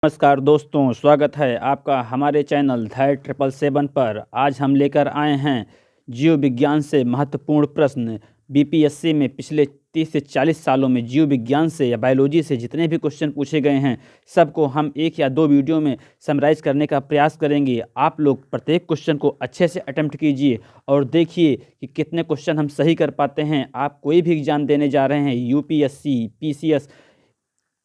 नमस्कार दोस्तों, स्वागत है आपका हमारे चैनल धैर्य 777 पर। आज हम लेकर आए हैं जीव विज्ञान से महत्वपूर्ण प्रश्न। बीपीएससी में पिछले 30 से 40 सालों में जीव विज्ञान से या बायोलॉजी से जितने भी क्वेश्चन पूछे गए हैं, सबको हम एक या दो वीडियो में समराइज़ करने का प्रयास करेंगे। आप लोग प्रत्येक क्वेश्चन को अच्छे से अटेम्प्ट कीजिए और देखिए कि कितने क्वेश्चन हम सही कर पाते हैं। आप कोई भी एग्ज़ाम देने जा रहे हैं, UPSC, PCS,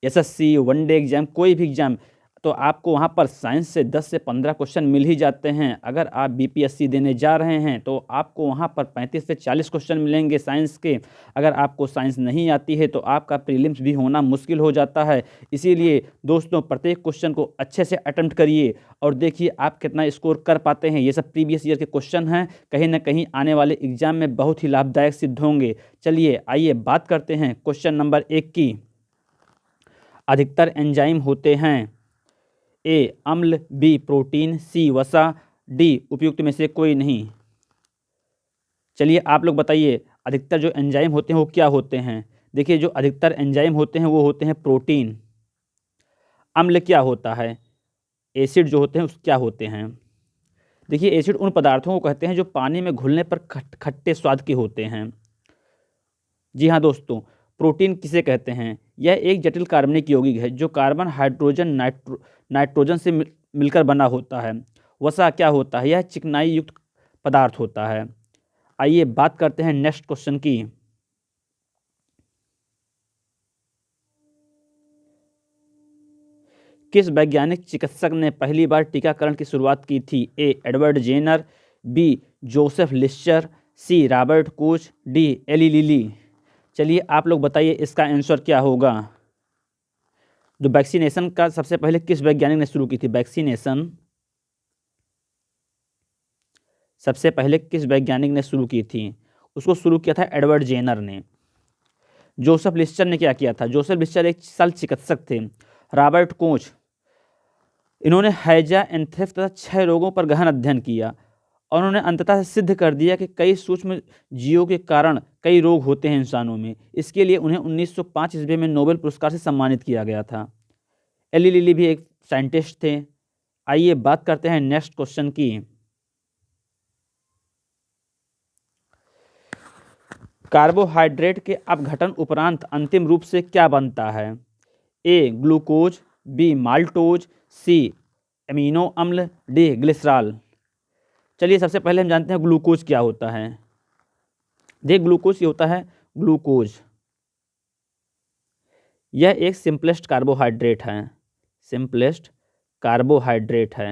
SSC, one day exam, कोई भी एग्ज़ाम, तो आपको वहाँ पर साइंस से 10 से 15 क्वेश्चन मिल ही जाते हैं। अगर आप बीपीएससी देने जा रहे हैं तो आपको वहाँ पर 35 से 40 क्वेश्चन मिलेंगे साइंस के। अगर आपको साइंस नहीं आती है तो आपका प्रीलिम्स भी होना मुश्किल हो जाता है। इसीलिए दोस्तों, प्रत्येक क्वेश्चन को अच्छे से अटेम्प्ट करिए और देखिए आप कितना स्कोर कर पाते हैं। ये सब प्रीवियस ईयर के क्वेश्चन हैं, कहीं ना कहीं आने वाले एग्जाम में बहुत ही लाभदायक सिद्ध होंगे। चलिए आइए बात करते हैं क्वेश्चन नंबर 1 की। अधिकतर एंजाइम होते हैं ए अम्ल, बी प्रोटीन, सी वसा, डी उपयुक्त में से कोई नहीं। चलिए आप लोग बताइए, अधिकतर जो एंजाइम होते हैं वो क्या होते हैं। देखिए, जो अधिकतर एंजाइम होते हैं वो होते हैं प्रोटीन। अम्ल क्या होता है? एसिड जो होते हैं उस क्या होते हैं? देखिए, एसिड उन पदार्थों को कहते हैं जो पानी में घुलने पर खट्टे स्वाद के होते हैं। जी हाँ दोस्तों, प्रोटीन किसे कहते हैं? यह एक जटिल कार्बनिक यौगिक है जो कार्बन, हाइड्रोजन, नाइट्रोजन से मिलकर बना होता है। वसा क्या होता है? यह चिकनाई युक्त पदार्थ होता है। आइए बात करते हैं नेक्स्ट क्वेश्चन की। किस वैज्ञानिक चिकित्सक ने पहली बार टीकाकरण की शुरुआत की थी? A Edward Jenner, B Joseph Lister, C Robert Koch, D Eli Lilly. चलिए आप लोग बताइए इसका आंसर क्या होगा। जो वैक्सीनेशन का सबसे पहले किस वैज्ञानिक ने शुरू की थी? वैक्सीनेशन सबसे पहले किस वैज्ञानिक ने शुरू की थी? उसको शुरू किया था एडवर्ड जेनर ने। जोसेफ लिस्टर ने क्या किया था? जोसेफ लिस्टर एक शल्य चिकित्सक थे। रॉबर्ट कोच, इन्होंने हैजा, एंथ्रेक्स तथा 6 रोगों पर गहन अध्ययन किया और उन्होंने अंततः सिद्ध कर दिया कि कई सूक्ष्म जीवों के कारण कई रोग होते हैं इंसानों में। इसके लिए उन्हें 1905 ईस्वी में नोबेल पुरस्कार से सम्मानित किया गया था। एली लिली भी एक साइंटिस्ट थे। आइए बात करते हैं नेक्स्ट क्वेश्चन की। कार्बोहाइड्रेट के अपघटन उपरांत अंतिम रूप से क्या बनता है? ए ग्लूकोज, बी माल्टोज, सी एमिनो अम्ल, डी ग्लिसरॉल। चलिए सबसे पहले हम जानते हैं ग्लूकोज क्या होता है। देख, ग्लूकोज ये होता है ग्लूकोज, यह एक सिंपलेस्ट कार्बोहाइड्रेट है। सिंपलेस्ट कार्बोहाइड्रेट है।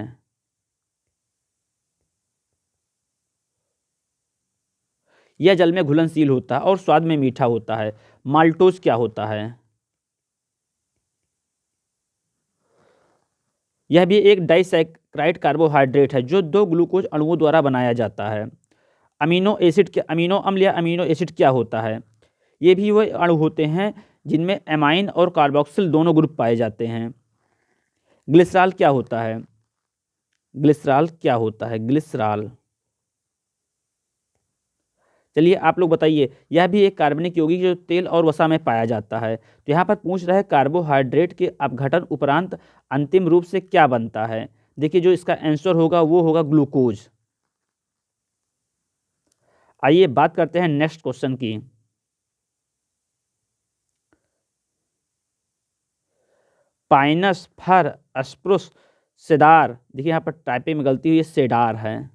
यह जल में घुलनशील होता है और स्वाद में मीठा होता है। माल्टोज क्या होता है? यह भी एक डाइसैकराइड कार्बोहाइड्रेट है जो 2 ग्लूकोज अणुओं द्वारा बनाया जाता है। अमीनो अम्ल या अमीनो एसिड क्या होता है? ये भी वह अणु होते हैं जिनमें एमाइन और कार्बोक्सिल दोनों ग्रुप पाए जाते हैं। ग्लिसरॉल क्या होता है? ग्लिसरॉल क्या होता है? ग्लिसरॉल, चलिए आप लोग बताइए। यह भी एक कार्बनिक यौगिक जो तेल और वसा में पाया जाता है। तो यहाँ पर पूछ रहा है कार्बोहाइड्रेट के अपघटन उपरांत अंतिम रूप से क्या बनता है। देखिए, जो इसका आंसर होगा वो होगा ग्लूकोज। आइए बात करते हैं नेक्स्ट क्वेश्चन की। पाइनस, फर, स्प्रूस, सेडार। देखिए यहाँ पर टाइपिंग में गलती हुई है, सेडार है,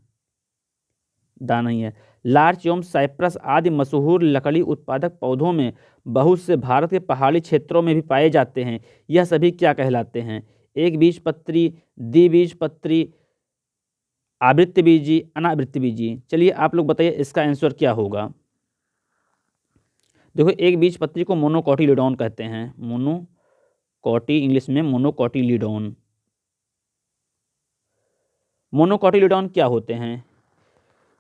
दा नहीं है। लार्च एवं साइप्रस आदि मशहूर लकड़ी उत्पादक पौधों में बहुत से भारत के पहाड़ी क्षेत्रों में भी पाए जाते हैं। यह सभी क्या कहलाते हैं? एक बीजपत्री, द्विबीजपत्री, आवृत्तबीजी, अनावृत्तबीजी। चलिए आप लोग बताइए इसका आंसर क्या होगा। देखो, एक बीजपत्री को मोनोकोटिलीडॉन कहते हैं। मोनोकोटी, इंग्लिश में मोनोकोटिलीडॉन। मोनोकोटिलीडॉन क्या होते हैं?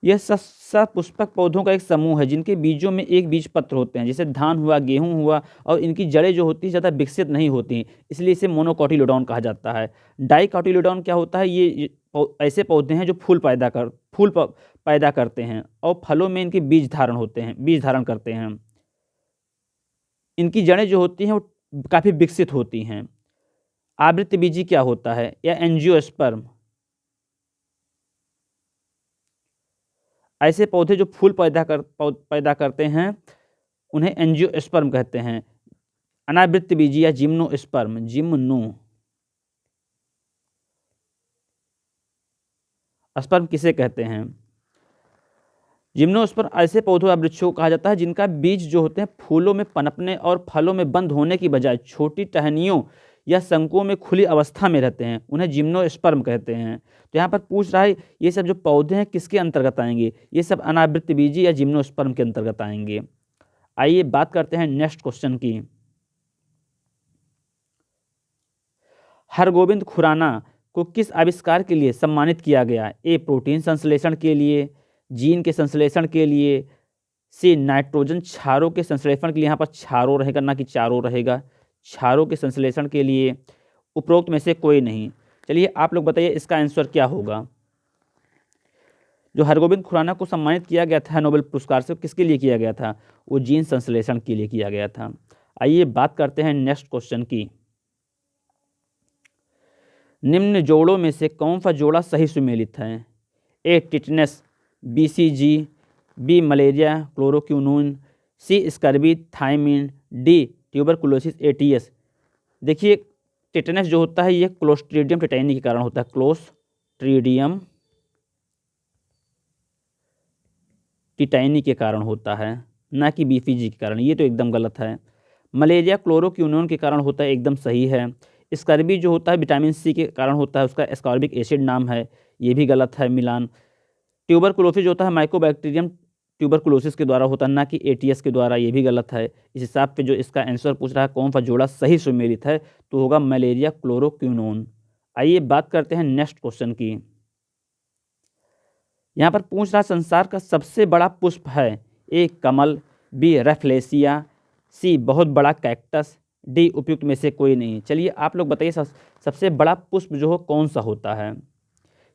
यह सपुष्पक पौधों का एक समूह है जिनके बीजों में एक बीज पत्र होते हैं, जैसे धान हुआ, गेहूं हुआ, और इनकी जड़ें जो होती हैं ज़्यादा विकसित नहीं होती, इसलिए इसे मोनोकोटिलीडॉन कहा जाता है। डाइकोटिलीडॉन क्या होता है? ये ऐसे पौधे हैं जो फूल पैदा करते हैं और फलों में इनके बीज धारण करते हैं। इनकी जड़ें जो होती हैं वो काफ़ी विकसित होती हैं। आवृत्तबीजी क्या होता है, या एंजियोस्पर्म। ऐसे पौधे जो फूल पैदा करते हैं उन्हें एंजियोस्पर्म कहते हैं। अनावृत्तबीजी या जिम्नोस्पर्म, स्पर्म किसे कहते हैं। जिम्नोस्पर्म ऐसे पौधों या वृक्षों को कहा जाता है जिनका बीज जो होते हैं फूलों में पनपने और फलों में बंद होने की बजाय छोटी टहनियों या शंकुओं में खुली अवस्था में रहते हैं, उन्हें जिम्नोस्पर्म कहते हैं। तो यहाँ पर पूछ रहा है ये सब जो पौधे हैं किसके अंतर्गत आएंगे, ये सब अनावृत्तबीजी या जिम्नोस्पर्म के अंतर्गत आएंगे। आइए बात करते हैं नेक्स्ट क्वेश्चन की। हरगोविंद खुराना को किस आविष्कार के लिए सम्मानित किया गया। ए प्रोटीन संश्लेषण के लिए, जीन के संश्लेषण के लिए, सी नाइट्रोजन क्षारों के संश्लेषण के लिए, यहाँ पर क्षारों रहेगा ना कि चारों रहेगा, क्षारों के संश्लेषण के लिए, उपरोक्त में से कोई नहीं। चलिए आप लोग बताइए इसका आंसर क्या होगा। जो हरगोविंद खुराना को सम्मानित किया गया था नोबेल पुरस्कार से, किसके लिए किया गया था, वो जीन संश्लेषण के लिए किया गया था। आइए बात करते हैं नेक्स्ट क्वेश्चन की। निम्न जोड़ों में से कौन सा जोड़ा सही सुमेलित है। A tetanus, B CG, B malaria chloroquinone, C scurvy thiamine, D tuberculosis ATS. देखिए टिटनेस जो होता है ये क्लोस्ट्रीडियम टिटानी के कारण होता है, क्लोस्ट्रीडियम टिटानी के कारण होता है, ना कि बीसीजी के कारण, ये तो एकदम गलत है। मलेरिया क्लोरोक्विनोन के कारण होता है, एकदम सही है। स्कर्बी जो होता है विटामिन सी के कारण होता है, उसका एस्कॉर्बिक एसिड नाम है, ये भी गलत है मिलान। ट्यूबरकुलोसिस जो होता है माइकोबैक्टीरियम ट्यूबरकुलोसिस के द्वारा होता है, ना कि एटीएस के द्वारा, ये भी गलत है। इस हिसाब पे जो इसका आंसर पूछ रहा है कौन सा जोड़ा सही सुमेलित है, तो होगा मलेरिया क्लोरोक्विनोन। आइए बात करते हैं नेक्स्ट क्वेश्चन की। यहाँ पर पूछ रहा संसार का सबसे बड़ा पुष्प है। ए कमल, बी रैफ्लेसिया, सी बहुत बड़ा कैक्टस, डी उपयुक्त में से कोई नहीं। चलिए आप लोग बताइए सबसे बड़ा पुष्प जो हो कौन सा होता है।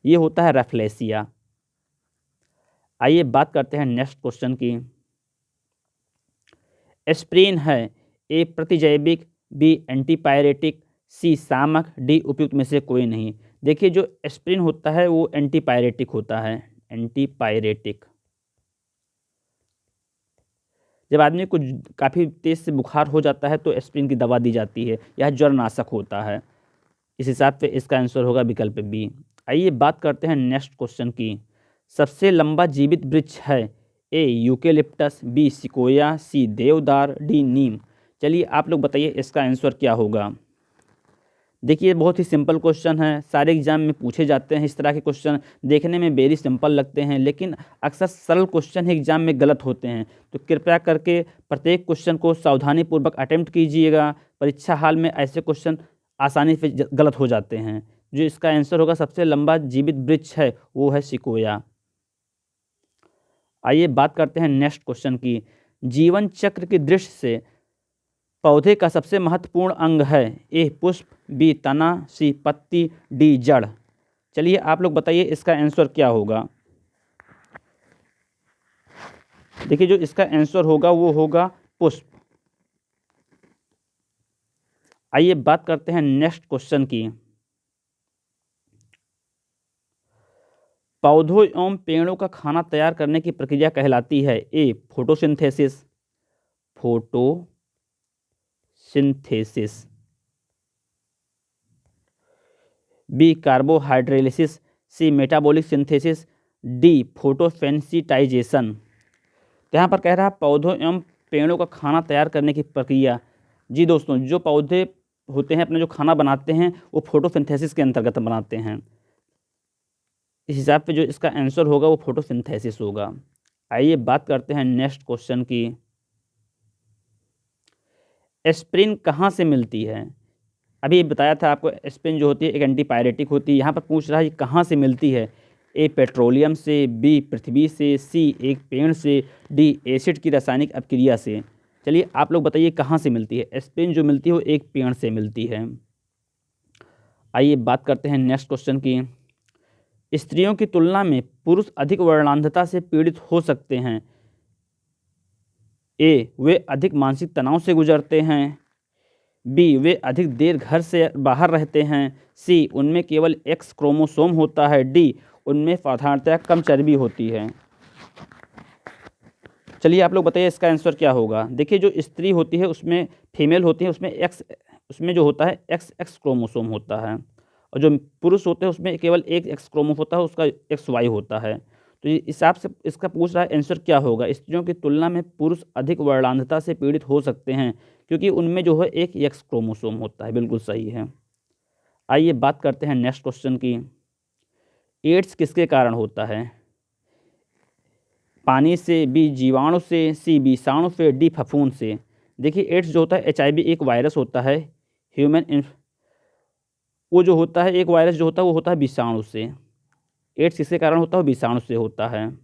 ये होता है रैफ्लेसिया। आइए बात करते हैं नेक्स्ट क्वेश्चन की। एस्प्रिन है। ए प्रतिजैविक, बी एंटीपायरेटिक, सी सामक, डी उपयुक्त में से कोई नहीं। देखिए जो एस्प्रिन होता है वो एंटीपायरेटिक होता है, एंटीपायरेटिक। जब आदमी को काफ़ी तेज़ से बुखार हो जाता है तो एस्प्रिन की दवा दी जाती है, यह ज्वरनाशक होता है। इस हिसाब से इसका आंसर होगा विकल्प बी। आइए बात करते हैं नेक्स्ट क्वेश्चन की। सबसे लंबा जीवित वृक्ष है। ए यूकेलिप्टस, बी सिकोया, सी देवदार, डी नीम। चलिए आप लोग बताइए इसका आंसर क्या होगा। देखिए बहुत ही सिंपल क्वेश्चन है, सारे एग्जाम में पूछे जाते हैं इस तरह के क्वेश्चन, देखने में वेरी सिंपल लगते हैं लेकिन अक्सर सरल क्वेश्चन ही एग्जाम में गलत होते हैं। तो कृपया करके प्रत्येक क्वेश्चन को सावधानीपूर्वक अटेम्प्ट कीजिएगा, परीक्षा हाल में ऐसे क्वेश्चन आसानी से गलत हो जाते हैं। जो इसका आंसर होगा सबसे लंबा जीवित वृक्ष है वो है सिकोया। आइए बात करते हैं नेक्स्ट क्वेश्चन की। जीवन चक्र की दृष्टि से पौधे का सबसे महत्वपूर्ण अंग है। ए पुष्प, बी तना, सी पत्ती, डी जड़। चलिए आप लोग बताइए इसका आंसर क्या होगा। देखिए जो इसका आंसर होगा वो होगा पुष्प। आइए बात करते हैं नेक्स्ट क्वेश्चन की। पौधों एवं पेड़ों का खाना तैयार करने की प्रक्रिया कहलाती है। ए फोटोसिंथेसिस, बी कार्बोहाइड्रोलिसिस, सी मेटाबॉलिक सिंथेसिस, डी फोटोसेंसिटाइजेशन। तो यहाँ पर कह रहा है पौधों एवं पेड़ों का खाना तैयार करने की प्रक्रिया। जी दोस्तों, जो पौधे होते हैं अपने जो खाना बनाते हैं वो फोटोसिंथेसिस के अंतर्गत बनाते हैं। इस हिसाब से जो इसका आंसर होगा वो फोटोसिंथेसिस होगा। आइए बात करते हैं नेक्स्ट क्वेश्चन की। एस्प्रिन कहाँ से मिलती है। अभी बताया था आपको एस्प्रिन जो होती है एक एंटीपायरेटिक होती है। यहाँ पर पूछ रहा है कहाँ से मिलती है। ए पेट्रोलियम से, बी पृथ्वी से, सी एक पेड़ से, डी एसिड की रासायनिक अपक्रिया से। चलिए आप लोग बताइए कहाँ से मिलती है। एस्प्रिन जो मिलती है वो एक पेड़ से मिलती है। आइए बात करते हैं नेक्स्ट क्वेश्चन की। स्त्रियों की तुलना में पुरुष अधिक वर्णांधता से पीड़ित हो सकते हैं। ए वे अधिक मानसिक तनाव से गुजरते हैं, बी वे अधिक देर घर से बाहर रहते हैं, सी उनमें केवल एक्स क्रोमोसोम होता है, डी उनमें साधारणतया कम चर्बी होती है। चलिए आप लोग बताइए इसका आंसर क्या होगा। देखिए जो स्त्री होती है उसमें, फीमेल होती है उसमें जो होता है एक्स एक्स क्रोमोसोम होता है, और जो पुरुष होते हैं उसमें केवल एक एक्स क्रोमोसोम होता है, उसका एक्स वाई होता है। तो इस हिसाब से इसका पूछ रहा है आंसर क्या होगा। स्त्रियों की तुलना में पुरुष अधिक वर्णांधता से पीड़ित हो सकते हैं क्योंकि उनमें जो है एक एक्स क्रोमोसोम होता है। बिल्कुल सही है। आइए बात करते हैं नेक्स्ट क्वेश्चन की। एड्स किसके कारण होता है। पानी से, बी जीवाणु से, सी विषाणु से, डी फफूंद से। देखिए एड्स जो होता है HIV एक वायरस होता है, वो जो होता है एक वायरस जो होता है वो होता है विषाणु से। एड्स किसके कारण होता है, विषाणु से होता है।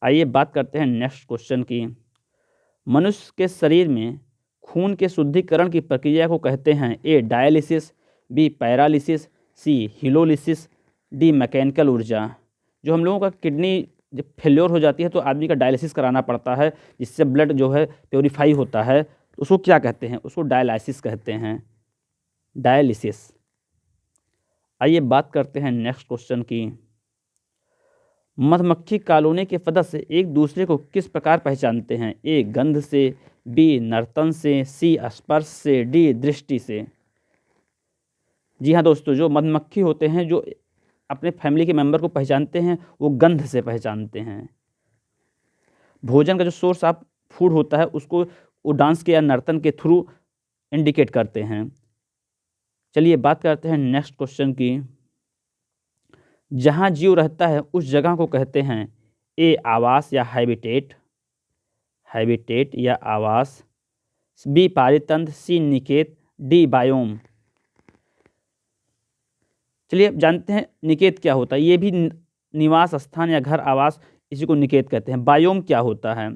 आइए बात करते हैं नेक्स्ट क्वेश्चन की। मनुष्य के शरीर में खून के शुद्धिकरण की प्रक्रिया को कहते हैं, ए डायलिसिस, बी पैरालिसिस, सी हीमोलिसिस, डी मैकेनिकल ऊर्जा। जो हम लोगों का किडनी जब फेल्योर हो जाती है तो आदमी का डायलिसिस कराना पड़ता है, जिससे ब्लड जो है प्योरीफाई होता है, तो उसको क्या कहते हैं, उसको डायलिसिस कहते हैं, डायलिसिस। आइए बात करते हैं नेक्स्ट क्वेश्चन की। मधुमक्खी कॉलोनी के सदस्य एक दूसरे को किस प्रकार पहचानते हैं, ए गंध से, बी नर्तन से, सी स्पर्श से, डी दृष्टि से। जी हाँ दोस्तों, जो मधुमक्खी होते हैं जो अपने फैमिली के मेंबर को पहचानते हैं वो गंध से पहचानते हैं। भोजन का जो सोर्स ऑफ फूड होता है उसको वो डांस के या नर्तन के थ्रू इंडिकेट करते हैं। चलिए बात करते हैं नेक्स्ट क्वेश्चन की। जहाँ जीव रहता है उस जगह को कहते हैं, ए आवास या हैबिटेट, हैबिटेट या आवास, बी पारितंत्र, सी निकेत, डी बायोम। चलिए अब जानते हैं निकेत क्या होता है। ये भी निवास स्थान या घर आवास, इसी को निकेत कहते हैं। बायोम क्या होता है।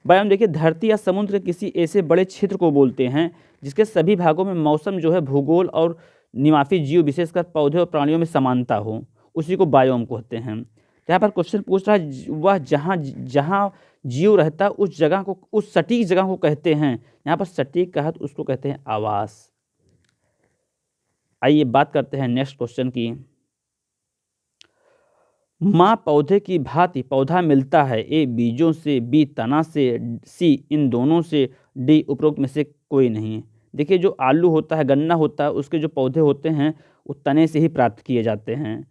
बायोम देखिए धरती या समुद्र के किसी ऐसे बड़े क्षेत्र को बोलते हैं जिसके सभी भागों में मौसम जो है, भूगोल और निवासी जीव विशेषकर पौधे और प्राणियों में समानता हो, उसी को बायोम कहते हैं। यहाँ पर क्वेश्चन पूछ रहा है वह जहाँ जहाँ जीव रहता है उस जगह को, उस सटीक जगह को कहते हैं, यहाँ पर सटीक कहा तो उसको कहते हैं आवास। आइए बात करते हैं नेक्स्ट क्वेश्चन की। माँ पौधे की भांति पौधा मिलता है, ए बीजों से, बी तना से, सी इन दोनों से, डी उपरोक्त में से कोई नहीं। देखिए जो आलू होता है, गन्ना होता है, उसके जो पौधे होते हैं वो तने से ही प्राप्त किए जाते हैं।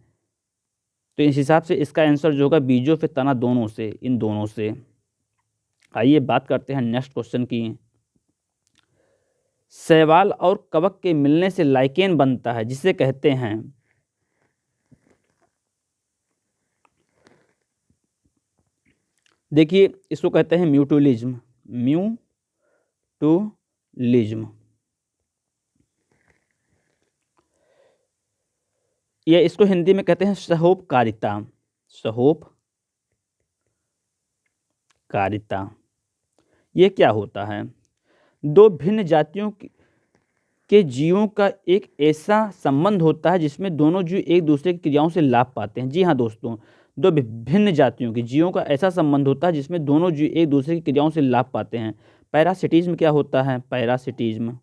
तो इस हिसाब से इसका आंसर जो होगा बीजों से, तना दोनों से, इन दोनों से। आइए बात करते हैं नेक्स्ट क्वेश्चन की। शैवाल और कवक के मिलने से लाइकेन बनता है जिसे कहते हैं, देखिए इसको कहते हैं म्यूटुलिज्म, म्यूटुलिज्म। या इसको हिंदी में कहते हैं सहोपकारिता, सहोपकारिता। ये क्या होता है। दो भिन्न जातियों के जीवों का एक ऐसा संबंध होता है जिसमें दोनों जीव एक दूसरे की क्रियाओं से लाभ पाते हैं। जी हाँ दोस्तों, दो विभिन्न जातियों के जीवों का ऐसा संबंध होता है जिसमें दोनों जीव एक दूसरे की क्रियाओं से लाभ पाते हैं। पैरासिटिज्म क्या होता है, पैरासिटिज्म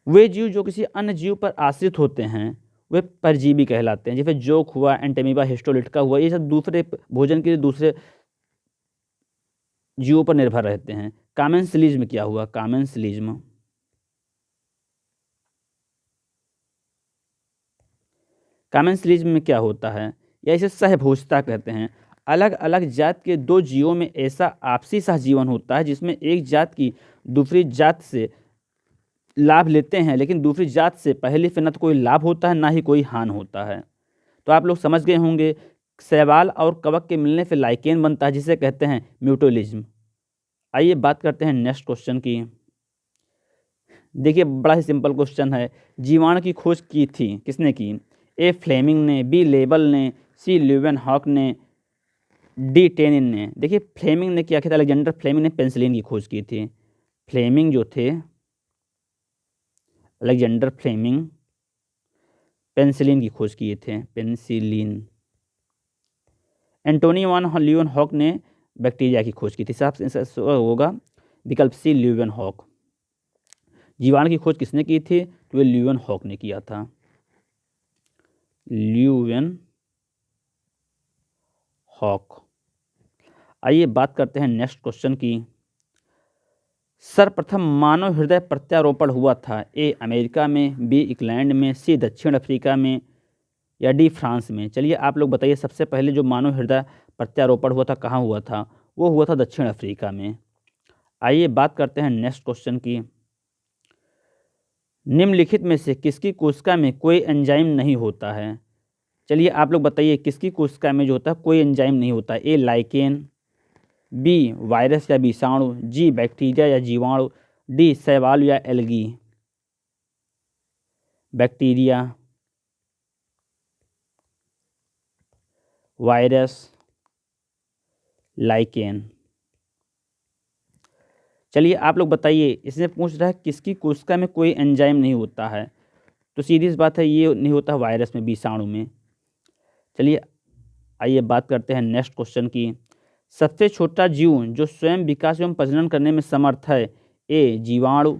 वे जीव जो किसी अन्य जीव पर आश्रित होते हैं वे परजीवी कहलाते हैं। जैसे जोक हुआ, एंटेमीबा, हिस्टोलिटिका हुआ, ये सब दूसरे भोजन के लिए दूसरे जीवों पर निर्भर रहते हैं। कामेंसिलिज्म क्या हुआ, कामेंसिलिज्म कामेंसिलिज्म में क्या होता है, या इसे सहभोजता कहते हैं। अलग अलग जात के दो जीवों में ऐसा आपसी सहजीवन होता है जिसमें एक जात की दूसरी जात से लाभ लेते हैं, लेकिन दूसरी जात से पहले से न तो कोई लाभ होता है ना ही कोई हानि होता है। तो आप लोग समझ गए होंगे, शैवाल और कवक के मिलने से लाइकेन बनता है जिसे कहते हैं म्यूटुलिज्म। आइए बात करते हैं नेक्स्ट क्वेश्चन की। देखिए बड़ा ही सिंपल क्वेश्चन है। जीवाणु की खोज की थी किसने की, ए फ्लेमिंग ने, बी लेबल ने, सी ल्यूवेनहॉक ने, डी टेनिन ने। देखिए फ्लेमिंग ने क्या किया था, अलेक्जेंडर फ्लेमिंग ने पेंसिलिन की खोज की थी। फ्लेमिंग जो थे, अलेक्जेंडर फ्लेमिंग पेंसिलिन की खोज किए थे, पेंसिलिन। एंटोनी वान ल्यूवेनहॉक ने बैक्टीरिया की खोज की थी। साहब आंसर होगा विकल्प सी ल्यूवेनहॉक। जीवाणु की खोज किसने की थी? तो वे ल्यूवेनहॉक ने किया था, ल्यूवेनहॉक। आइए बात करते हैं नेक्स्ट क्वेश्चन की। सर्वप्रथम मानव हृदय प्रत्यारोपण हुआ था, ए अमेरिका में, बी इंग्लैंड में, सी दक्षिण अफ्रीका में या डी फ्रांस में। चलिए आप लोग बताइए, सबसे पहले जो मानव हृदय प्रत्यारोपण हुआ था कहाँ हुआ था? वो हुआ था दक्षिण अफ्रीका में। आइए बात करते हैं नेक्स्ट क्वेश्चन की। निम्नलिखित में से किसकी कोशिका में कोई एंजाइम नहीं होता है? चलिए आप लोग बताइए, किसकी कोशिका में जो होता है कोई एंजाइम नहीं होता? ए लाइकेन, बी वायरस या विषाणु, जी बैक्टीरिया या जीवाणु, डी शैवाल या एल्गी। Bacteria, virus, lichen. चलिए आप लोग बताइए, इसमें पूछ रहा है किसकी कोशिका में कोई एंजाइम नहीं होता है, तो सीधी सी बात है ये नहीं होता वायरस में, विषाणु में। चलिए आइए बात करते हैं नेक्स्ट क्वेश्चन की। सबसे छोटा जीव जो स्वयं विकास एवं प्रजनन करने में समर्थ है, ए जीवाणु,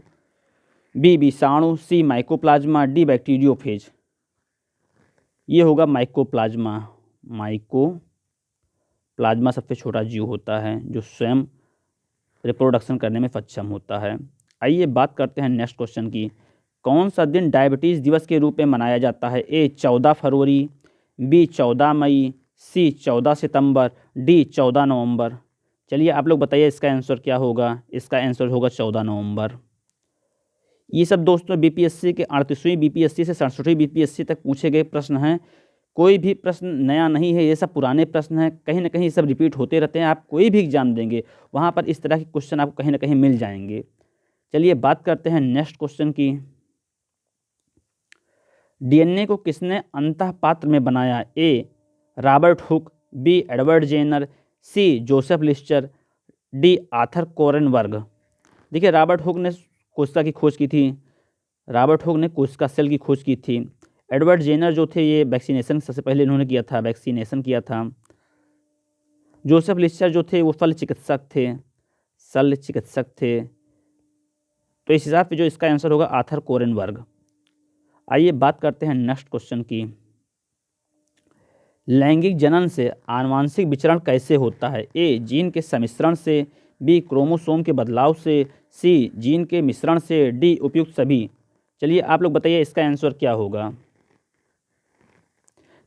बी विषाणु, सी माइकोप्लाज्मा, डी बैक्टीरियोफेज। ये होगा माइकोप्लाज्मा। माइकोप्लाज्मा सबसे छोटा जीव होता है जो स्वयं रिप्रोडक्शन करने में सक्षम होता है। आइए बात करते हैं नेक्स्ट क्वेश्चन की। कौन सा दिन डायबिटीज़ दिवस के रूप में मनाया जाता है? ए 14 फरवरी, बी 14 मई, सी 14 सितंबर, डी 14 नवंबर। चलिए आप लोग बताइए इसका आंसर क्या होगा? इसका आंसर होगा 14 नवंबर। ये सब दोस्तों बीपीएससी के 38वीं बीपीएससी से 67वीं बीपीएससी तक पूछे गए प्रश्न हैं। कोई भी प्रश्न नया नहीं है, ये सब पुराने प्रश्न हैं, कहीं ना कहीं ये सब रिपीट होते रहते हैं। आप कोई भी एग्जाम देंगे वहाँ पर इस तरह के क्वेश्चन आपको कहीं ना कहीं मिल जाएंगे। चलिए बात करते हैं नेक्स्ट क्वेश्चन की। डीएनए को किसने अंतःपात्र में बनाया? A Robert Hooke, B Edward Jenner, C Joseph Lister, D Arthur Kornberg. देखिए रॉबर्ट हुक ने कोशिका की खोज की थी, रॉबर्ट हुक ने कोशिका सेल की खोज की थी। एडवर्ड जेनर जो थे ये वैक्सीनेशन सबसे पहले इन्होंने किया था, वैक्सीनेशन किया था। जोसेफ लिस्टर जो थे वो शल्य चिकित्सक थे। तो इस हिसाब से जो इसका आंसर होगा आर्थर कोरेनबर्ग। आइए बात करते हैं नेक्स्ट क्वेश्चन की। लैंगिक जनन से आनुवांशिक विचरण कैसे होता है? ए जीन के सम्मिश्रण से, बी क्रोमोसोम के बदलाव से, सी जीन के मिश्रण से, डी उपयुक्त सभी। चलिए आप लोग बताइए इसका आंसर क्या होगा?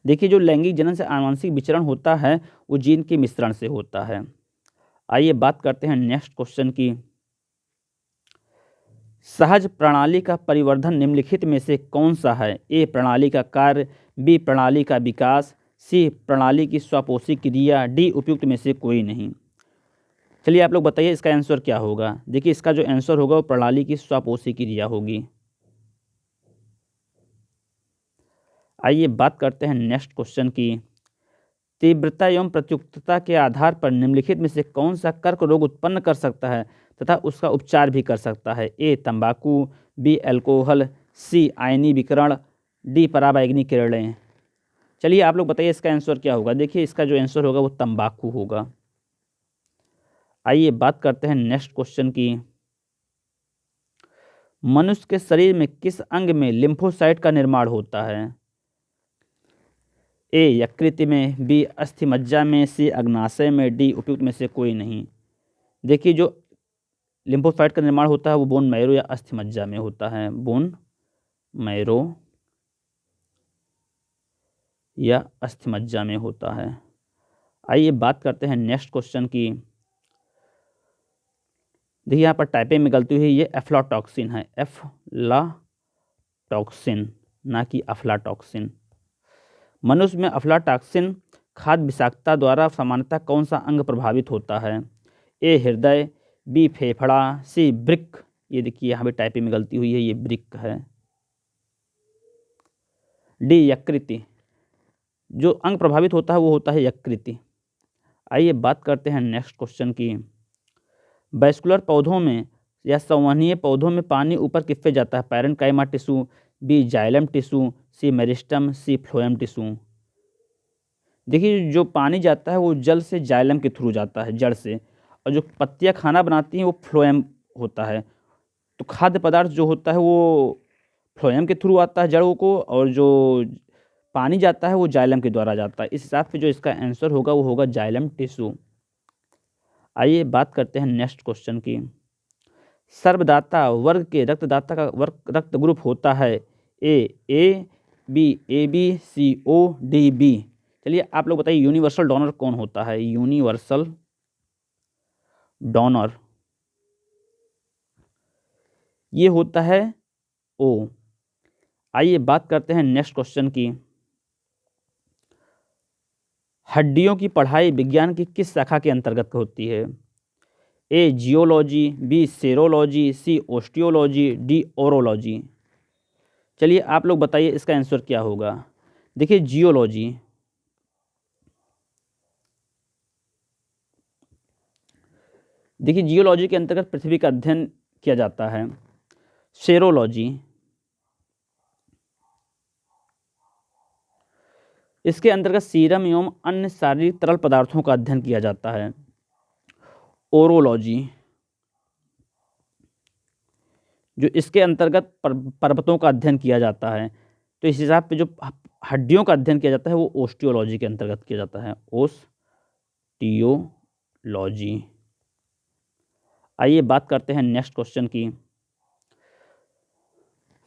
देखिए जो लैंगिक जनन से आनुवांशिक विचरण होता है वो जीन के मिश्रण से होता है। आइए बात करते हैं नेक्स्ट क्वेश्चन की। सहज प्रणाली का परिवर्धन निम्नलिखित में से कौन सा है? ए प्रणाली का कार्य, बी प्रणाली का विकास, सी प्रणाली की स्वपोषी क्रिया, डी उपयुक्त में से कोई नहीं। चलिए आप लोग बताइए इसका आंसर क्या होगा? देखिए इसका जो आंसर होगा वो प्रणाली की स्वपोषी क्रिया होगी। आइए बात करते हैं नेक्स्ट क्वेश्चन की। तीव्रता एवं प्रत्युत्तरता के आधार पर निम्नलिखित में से कौन सा कर्क रोग उत्पन्न कर सकता है तथा उसका उपचार भी कर सकता है? ए तंबाकू, बी अल्कोहल, सी आयनी विकिरण, डी पराबैंगनी किरणें। चलिए आप लोग बताइए इसका आंसर क्या होगा? देखिए इसका जो आंसर होगा वो तंबाकू होगा। आइए बात करते हैं नेक्स्ट क्वेश्चन की। मनुष्य के शरीर में किस अंग में लिम्फोसाइट का निर्माण होता है? ए यकृत में, बी अस्थिमज्जा में, सी अग्नाशय में, डी उपयुक्त में से कोई नहीं। देखिए जो लिम्फोसाइट का निर्माण होता है वो बोन मैरो या अस्थिमज्जा में होता है, बोन मैरो या अस्थिमज्जा में होता है। आइए बात करते हैं नेक्स्ट क्वेश्चन की। देखिए यहाँ पर टाइपिंग में गलती हुई, ये एफ्लाटॉक्सिन है, एफ्लाटॉक्सिन ना कि अफ्लाटॉक्सिन। मनुष्य में अफ्लाटॉक्सिन खाद्य विषाक्तता द्वारा सामान्यतः कौन सा अंग प्रभावित होता है? ए हृदय, बी फेफड़ा, सी वृक्क। ये देखिए यहाँ पे टाइपिंग में गलती हुई है, ये वृक्क है। डी यकृति। जो अंग प्रभावित होता है वो होता है यकृति। आइए बात करते हैं नेक्स्ट क्वेश्चन की। वैस्कुलर पौधों में या संवहनीय पौधों में पानी ऊपर किससे जाता है? Parenchyma tissue, B xylem tissue, C meristem, C phloem tissue. देखिए जो पानी जाता है वो जल से जाइलम के थ्रू जाता है, जड़ से, और जो पत्तियाँ खाना बनाती हैं वो फ्लोएम होता है। तो खाद्य पदार्थ जो होता है वो फ्लोएम के थ्रू आता है जड़ों को, और जो पानी जाता है वो जाइलम के द्वारा जाता है। इस हिसाब से जो इसका आंसर होगा वो होगा जाइलम टिश्यू। आइए बात करते हैं नेक्स्ट क्वेश्चन की। सर्वदाता वर्ग के रक्तदाता का वर्ग रक्त ग्रुप होता है A B C O D B. चलिए आप लोग बताइए यूनिवर्सल डोनर कौन होता है? यूनिवर्सल डोनर ये होता है ओ। आइए बात करते हैं नेक्स्ट क्वेश्चन की। हड्डियों की पढ़ाई विज्ञान की किस शाखा के अंतर्गत होती है? ए जियोलॉजी, बी सेरोलॉजी, सी ओस्टियोलॉजी, डी ओरोलॉजी। चलिए आप लोग बताइए इसका आंसर क्या होगा? देखिए जियोलॉजी। देखिए जियोलॉजी के अंतर्गत पृथ्वी का अध्ययन किया जाता है। सेरोलॉजी, इसके अंतर्गत सीरम एवं अन्य शारीरिक तरल पदार्थों का अध्ययन किया जाता है। ओरोलॉजी, जो इसके अंतर्गत पर्वतों का अध्ययन किया जाता है। तो इस हिसाब पे जो हड्डियों का अध्ययन किया जाता है वो ओस्टियोलॉजी के अंतर्गत किया जाता है, ओस्टियोलॉजी। आइए बात करते हैं नेक्स्ट क्वेश्चन की।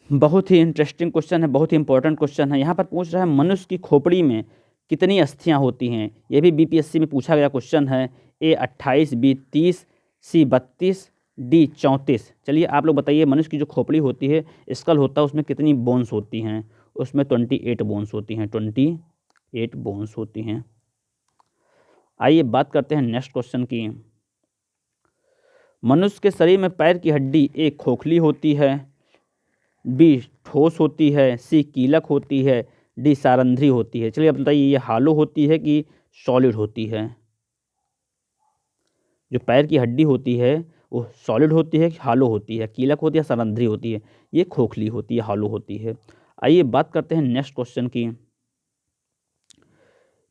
बहुत ही इंटरेस्टिंग क्वेश्चन है, बहुत ही इंपॉर्टेंट क्वेश्चन है। यहाँ पर पूछ रहा है मनुष्य की खोपड़ी में कितनी अस्थियाँ होती हैं? ये भी बीपीएससी में पूछा गया क्वेश्चन है। ए 28, बी 30, सी 32, डी 34। चलिए आप लोग बताइए मनुष्य की जो खोपड़ी होती है, स्कल होता है, उसमें कितनी बोन्स होती हैं? उसमें 28 बोन्स होती हैं, 28 बोन्स होती हैं। आइए बात करते हैं नेक्स्ट क्वेश्चन की। मनुष्य के शरीर में पैर की हड्डी ए खोखली होती है, बी ठोस होती है, सी कीलक होती है, डी सारंध्री होती है। चलिए आप बताइए ये हालो होती है कि सॉलिड होती है? जो पैर की हड्डी होती है वो सॉलिड होती है कि हालो होती है, कीलक होती है, सारंध्री होती है? ये खोखली होती है, हालो होती है। आइए बात करते हैं नेक्स्ट क्वेश्चन की।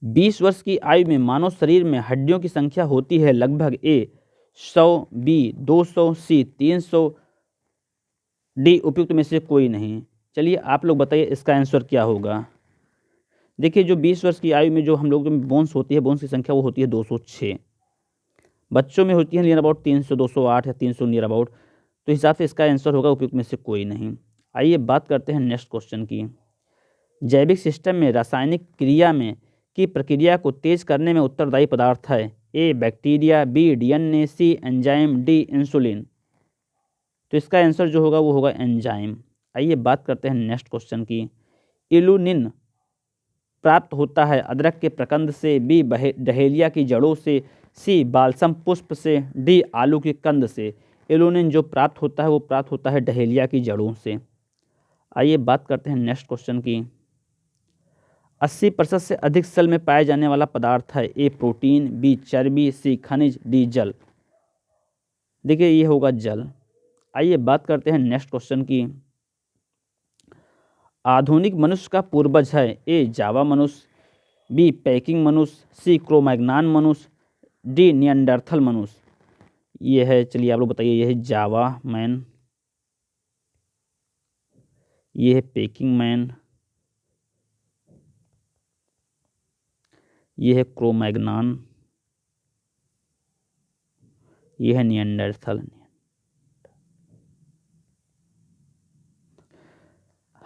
20 वर्ष की आयु में मानव शरीर में हड्डियों की संख्या होती है लगभग ए 100, बी 200, सी 300, डी उपयुक्त में से कोई नहीं। चलिए आप लोग बताइए इसका आंसर क्या होगा? देखिए जो 20 वर्ष की आयु में जो हम लोग में बोन्स होती है, बोन्स की संख्या वो होती है 206। बच्चों में होती है नियर अबाउट 300, 208 या 300 नियर अबाउट। तो हिसाब से इसका आंसर होगा उपयुक्त में से कोई नहीं। आइए बात करते हैं नेक्स्ट क्वेश्चन की। जैविक सिस्टम में रासायनिक क्रिया में की प्रक्रिया को तेज करने में उत्तरदायी पदार्थ है ए बैक्टीरिया, बी डीएनए, सी एंजाइम, डी इंसुलिन। तो इसका आंसर जो होगा वो होगा एंजाइम। आइए बात करते हैं नेक्स्ट क्वेश्चन की। इल्यूनिन प्राप्त होता है अदरक के प्रकंद से, बी डहेलिया की जड़ों से, सी बालसम पुष्प से, डी आलू की कंद से। इल्यूनिन जो प्राप्त होता है वो प्राप्त होता है डहेलिया की जड़ों से। आइए बात करते हैं नेक्स्ट क्वेश्चन की। 80% से अधिक सेल में पाया जाने वाला पदार्थ है ए प्रोटीन, बी चर्बी, सी खनिज, डी जल। देखिए ये होगा जल। आइए बात करते हैं नेक्स्ट क्वेश्चन की। आधुनिक मनुष्य का पूर्वज है ए जावा मनुष्य, बी पैकिंग मनुष्य, सी क्रोमैग्नान मनुष्य, डी नियंडरथल मनुष्य। ये है, चलिए आप लोग बताइए, ये है जावा मैन, ये है पैकिंग मैन, ये है क्रोमैग्नान, ये है नियंडरथल।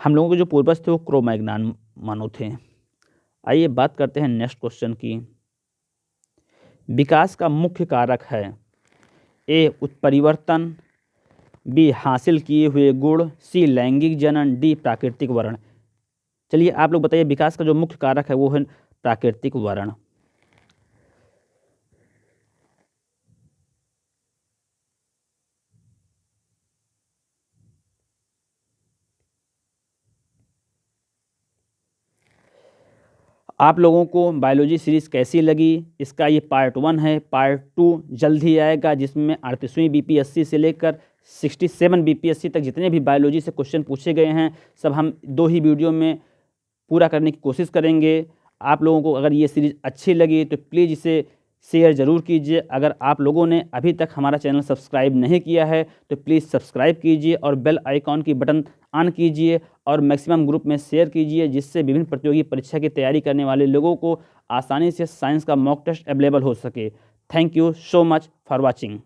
हम लोगों के जो पूर्वज थे वो क्रोमैग्नान मानव थे। आइए बात करते हैं नेक्स्ट क्वेश्चन की। विकास का मुख्य कारक है ए उत्परिवर्तन, बी हासिल किए हुए गुण, सी लैंगिक जनन, डी प्राकृतिक वर्ण। चलिए आप लोग बताइए विकास का जो मुख्य कारक है वो है प्राकृतिक वर्ण। आप लोगों को बायोलॉजी सीरीज़ कैसी लगी? इसका ये पार्ट 1 है, पार्ट 2 जल्द ही आएगा, जिसमें 38वीं बीपीएससी से लेकर 67 बीपीएससी तक जितने भी बायोलॉजी से क्वेश्चन पूछे गए हैं सब हम 2 ही वीडियो में पूरा करने की कोशिश करेंगे। आप लोगों को अगर ये सीरीज़ अच्छी लगी तो प्लीज़ इसे शेयर ज़रूर कीजिए। अगर आप लोगों ने अभी तक हमारा चैनल सब्सक्राइब नहीं किया है तो प्लीज़ सब्सक्राइब कीजिए और बेल आइकॉन की बटन ऑन कीजिए और मैक्सिमम ग्रुप में शेयर कीजिए, जिससे विभिन्न प्रतियोगी परीक्षा की तैयारी करने वाले लोगों को आसानी से साइंस का मॉक टेस्ट अवेलेबल हो सके। Thank you so much for watching.